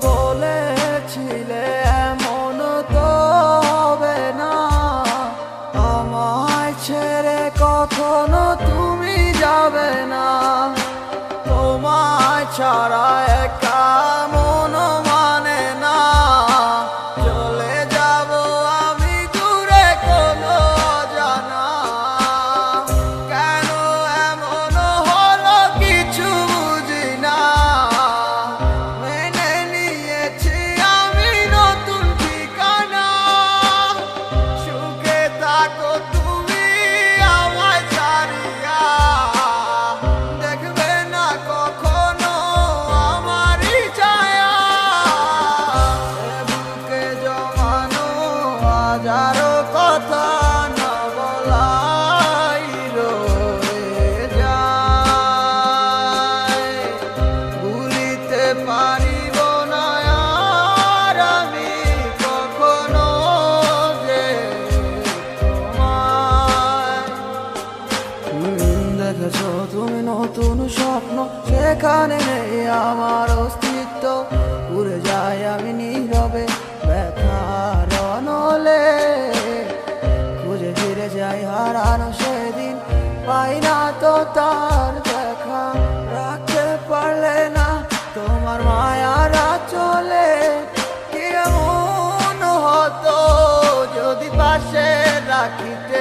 বলেছিলে এমন তো হবে না, আমায় ছেড়ে কখনো তুমি যাবে না। তোমায় ছাড়া একা মন মানে না, চলে যাব আমি দূরে কোনো অজানা। কেন এমন হলো কিছু বুঝি না, মেনে নিয়েছি আমি নতুন ঠিকানা। সুখে থাকো তুমি আমায় ছাড়িয়া, দেখবে না কখনো আমারই ছায়া। বুকে জমানো হাজারো কথা না বলাই রয়ে যায়, ভুলিতে পারিব না আর আমি কখনো যে তোমায়। দেখেছো তুমি নতুন স্বপ্ন, সেখানে নেই আমার অস্তিত্ব। উড়ে যাই আমি নীরবে ব্যথার অনলে, খুঁজে ফিরে যাই হারানো সেদিন, পাই না তো তার দেখা। রাখতে পারলে না তোমার মায়ারা চলে, কেমন হতো যদি পাশে রাখিতে।